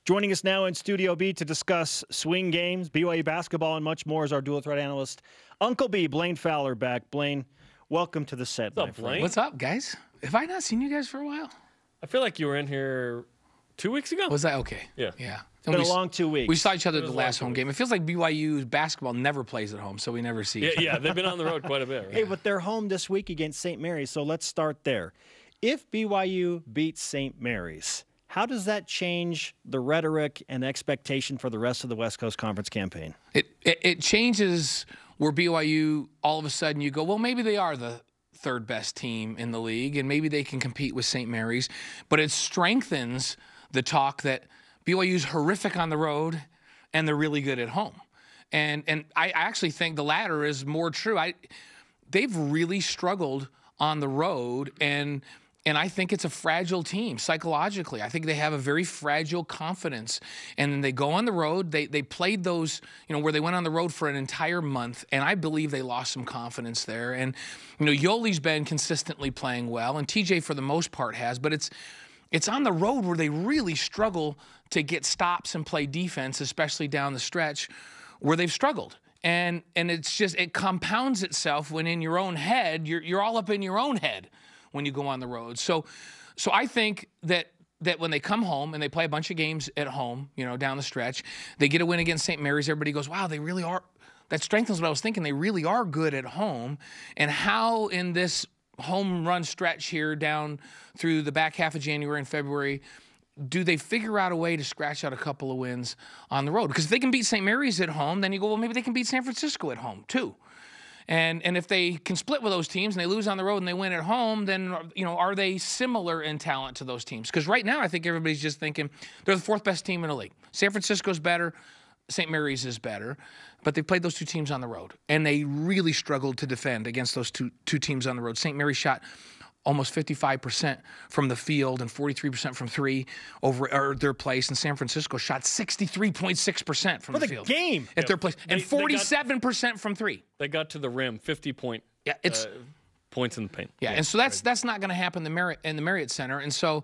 Joining us now in Studio B to discuss swing games, BYU basketball, and much more is our dual threat analyst, Uncle B, Blaine Fowler, back. Blaine, welcome to the set. What's up, Blaine? What's up, guys? Have I not seen you guys for a while? I feel like you were in here 2 weeks ago. Was that okay? Yeah. Yeah. It's been a long 2 weeks. We saw each other at the last home game. It feels like BYU basketball never plays at home, so we never see each other. Yeah, they've been on the road quite a bit. Right? Hey, but they're home this week against St. Mary's, so let's start there. If BYU beats St. Mary's, how does that change the rhetoric and expectation for the rest of the West Coast Conference campaign? It changes where BYU, all of a sudden, you go, well, maybe they are the third best team in the league, and maybe they can compete with St. Mary's. But it strengthens the talk that BYU's horrific on the road, and they're really good at home. And I actually think the latter is more true. They've really struggled on the road, and I think it's a fragile team psychologically. I think they have a very fragile confidence. And then they go on the road. They played those, where they went on the road for an entire month, and I believe they lost some confidence there. And, Yoli's been consistently playing well, and TJ for the most part has, but it's on the road where they really struggle to get stops and play defense, especially down the stretch, where they've struggled. And it's just, it compounds itself when in your own head, you're all up in your own head when you go on the road. So I think that when they come home and they play a bunch of games at home, down the stretch, they get a win against St. Mary's, everybody goes, wow, they really are. That strengthens what I was thinking. They really are good at home. And how in this home run stretch here down through the back half of January and February, do they figure out a way to scratch out a couple of wins on the road? Because if they can beat St. Mary's at home, then you go, well, maybe they can beat San Francisco at home too. And if they can split with those teams and they lose on the road and they win at home, then, are they similar in talent to those teams? Because right now I think everybody's just thinking they're the fourth best team in the league. San Francisco's better. St. Mary's is better. But they played those two teams on the road, and they really struggled to defend against those two teams on the road. St. Mary's shot almost 55% from the field and 43% from three over their place, and San Francisco shot 63.6% from the field. For the game. At their place, and 47% from three. They got to the rim, 50 points in the paint. Yeah, and so that's not going to happen in the Marriott Center, and so.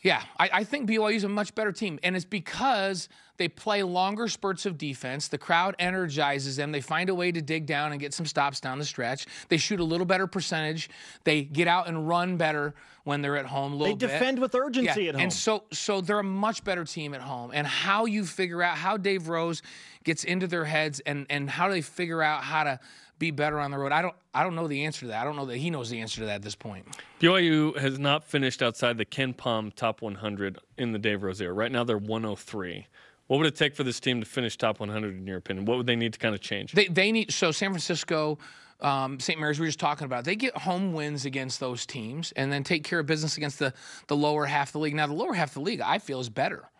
Yeah, I think BYU is a much better team, and it's because they play longer spurts of defense. The crowd energizes them. They find a way to dig down and get some stops down the stretch. They shoot a little better percentage. They get out and run better when they're at home a little bit. They defend with urgency at home. And so they're a much better team at home. And how you figure out how Dave Rose gets into their heads and how they figure out how to be better on the road. I don't know the answer to that. I don't know that he knows the answer to that at this point. BYU has not finished outside the Ken Pom top 100 in the Dave Rose era. Right now they're 103. What would it take for this team to finish top 100 in your opinion? What would they need to kind of change? They need, so San Francisco, St. Mary's, we were just talking about, they get home wins against those teams and then take care of business against the lower half of the league. Now, the lower half of the league, I feel, is better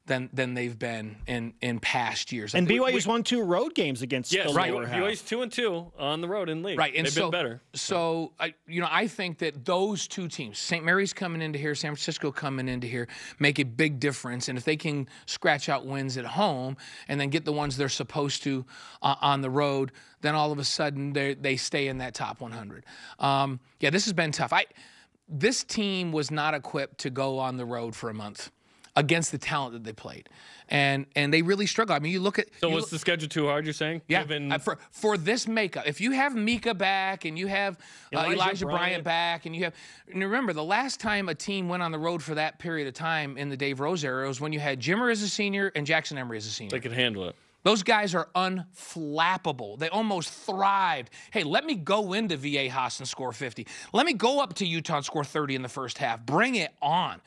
than they've been in past years. And BYU's won 2 road games against the lower half. BYU's 2-2 on the road in league. Right, and they've been better. So I think that those two teams, St. Mary's coming into here, San Francisco coming into here, make a big difference. And if they can scratch out wins at home and then get the ones they're supposed to on the road, then all of a sudden they stay in that top 100. Yeah, this has been tough. This team was not equipped to go on the road for a month against the talent that they played. And they really struggle. I mean, you look at... So was the schedule too hard, you're saying? Yeah, for this makeup. If you have Mika back and you have Elijah Bryant back and you have... And remember, the last time a team went on the road for that period of time in the Dave Rose era was when you had Jimmer as a senior and Jackson Emery as a senior. They could handle it. Those guys are unflappable. They almost thrived. Hey, let me go into VA Haas and score 50. Let me go up to Utah and score 30 in the first half. Bring it on.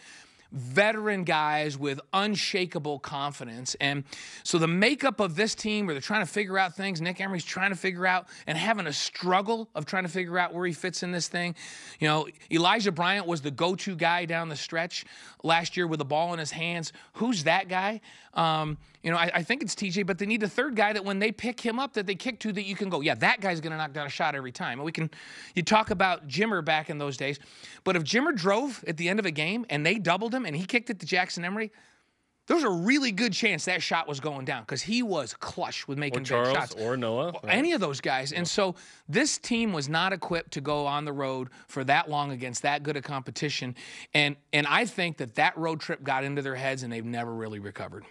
Veteran guys with unshakable confidence. And so the makeup of this team where they're trying to figure out things, Nick Emery's trying to figure out and having a struggle of trying to figure out where he fits in this thing. Elijah Bryant was the go-to guy down the stretch last year with the ball in his hands. Who's that guy? I think it's TJ, but they need a third guy that when they pick him up that they kick to that you can go, yeah, that guy's going to knock down a shot every time. And you talk about Jimmer back in those days, but if Jimmer drove at the end of a game and they doubled him and he kicked it to Jackson Emery, there was a really good chance that shot was going down because he was clutch with making big shots. Or Noah. Right? Any of those guys. And so this team was not equipped to go on the road for that long against that good a competition. And I think that road trip got into their heads and they've never really recovered.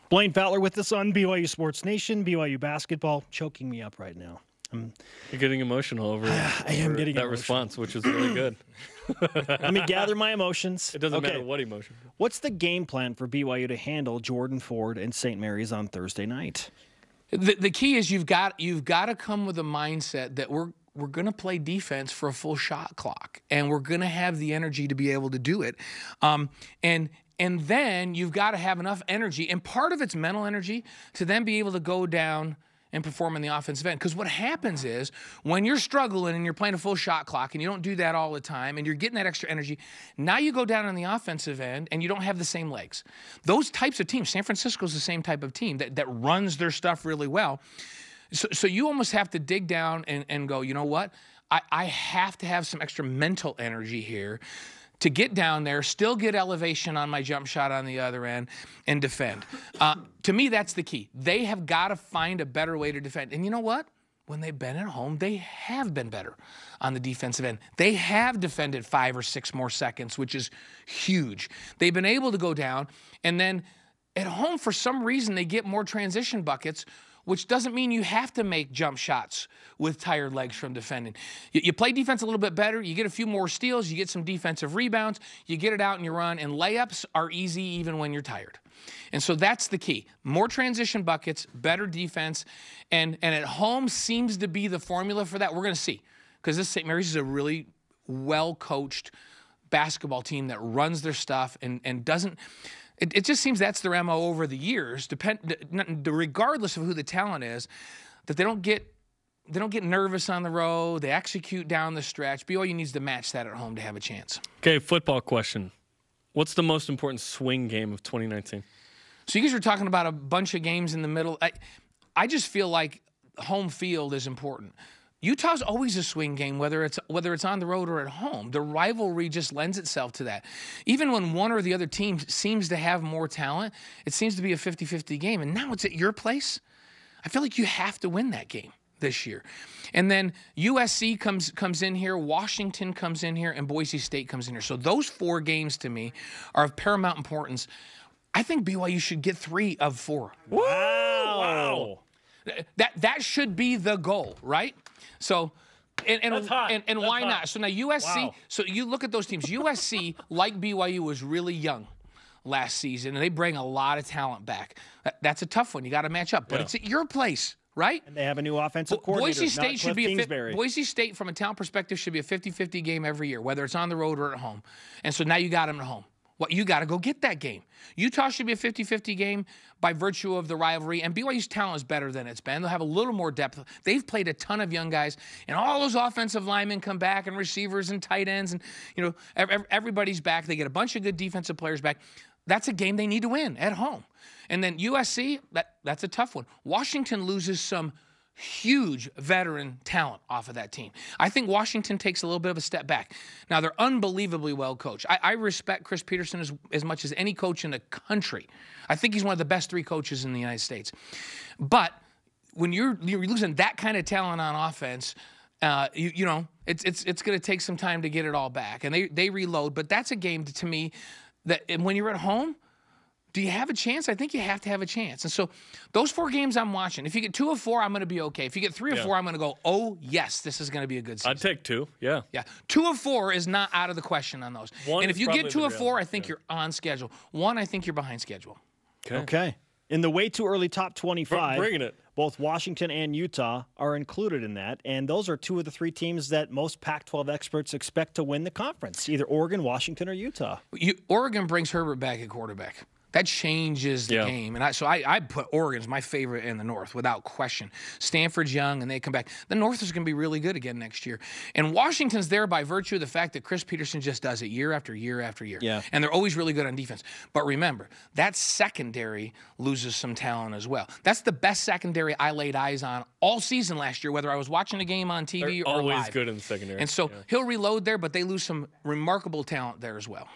Blaine Fowler with us on BYU Sports Nation, BYU Basketball. Choking me up right now. You're getting emotional over I am getting that emotional. response, which is really good. Let me gather my emotions. It doesn't matter what emotion. What's the game plan for BYU to handle Jordan Ford and St. Mary's on Thursday night? The key is you've got to come with a mindset that we're going to play defense for a full shot clock, and we're going to have the energy to be able to do it. And then you've got to have enough energy, and part of it's mental energy, to then be able to go down and perform in the offensive end. Because what happens is when you're struggling and you're playing a full shot clock and you don't do that all the time and you're getting that extra energy, now you go down on the offensive end and you don't have the same legs. Those types of teams, San Francisco's the same type of team that runs their stuff really well. So you almost have to dig down and go, you know what? I have to have some extra mental energy here to get down there, still get elevation on my jump shot on the other end, and defend. To me, that's the key. They have got to find a better way to defend. And you know what? When they've been at home, they have been better on the defensive end. They have defended 5 or 6 more seconds, which is huge. They've been able to go down, and then at home, for some reason, they get more transition buckets, which doesn't mean you have to make jump shots with tired legs from defending. You play defense a little bit better, you get a few more steals, you get some defensive rebounds, you get it out and you run, and layups are easy even when you're tired. And so that's the key. More transition buckets, better defense, and at home seems to be the formula for that. We're going to see, because this St. Mary's is a really well-coached basketball team that runs their stuff and doesn't... It just seems that's their MO over the years, regardless of who the talent is, that they don't get nervous on the road. They execute down the stretch. BYU needs to match that at home to have a chance. Okay, football question. What's the most important swing game of 2019? So you guys were talking about a bunch of games in the middle. I just feel like home field is important. Utah's always a swing game, whether it's on the road or at home. The rivalry just lends itself to that. Even when one or the other team seems to have more talent, it seems to be a 50-50 game. And now it's at your place. I feel like you have to win that game this year. And then USC comes in here, Washington comes in here, and Boise State comes in here. So those 4 games to me are of paramount importance. I think BYU should get 3 of 4. Wow. That should be the goal, right? So, and why not? So now USC, so you look at those teams. USC, like BYU, was really young last season, and they bring a lot of talent back. That's a tough one. You got to match up, but it's at your place, right? And they have a new offensive coordinator. Boise State, from a talent perspective, should be a 50-50 game every year, whether it's on the road or at home. And so now you got them at home. Well, you got to go get that game. Utah should be a 50-50 game by virtue of the rivalry, and BYU's talent is better than it's been. They'll have a little more depth. They've played a ton of young guys, and all those offensive linemen come back, and receivers and tight ends, and everybody's back. They get a bunch of good defensive players back. That's a game they need to win at home. And then USC, that's a tough one. Washington loses some huge veteran talent off of that team. I think Washington takes a little bit of a step back. Now, they're unbelievably well coached. I respect Chris Peterson as much as any coach in the country. I think he's one of the best 3 coaches in the United States. But when you're losing that kind of talent on offense, it's going to take some time to get it all back. And they reload. But that's a game to me that when you're at home, do you have a chance? I think you have to have a chance. And so those 4 games I'm watching, if you get 2 of 4, I'm going to be okay. If you get 3 of 4, I'm going to go, oh, yes, this is going to be a good season. I'd take 2, yeah. Yeah, 2 of 4 is not out of the question on those. And if you get 2 of 4, I think you're on schedule. 1, I think you're behind schedule. Okay. In the way too early top 25, bringing it. Both Washington and Utah are included in that, and those are 2 of the 3 teams that most Pac-12 experts expect to win the conference, either Oregon, Washington, or Utah. Oregon brings Herbert back at quarterback. That changes the game. And so I put Oregon's my favorite in the North without question. Stanford's young, and they come back. The North is going to be really good again next year. And Washington's there by virtue of the fact that Chris Peterson just does it year after year after year. Yeah. And they're always really good on defense. But remember, that secondary loses some talent as well. That's the best secondary I laid eyes on all season last year, whether I was watching a game on TV or live. Always good in the secondary. And so he'll reload there, but they lose some remarkable talent there as well.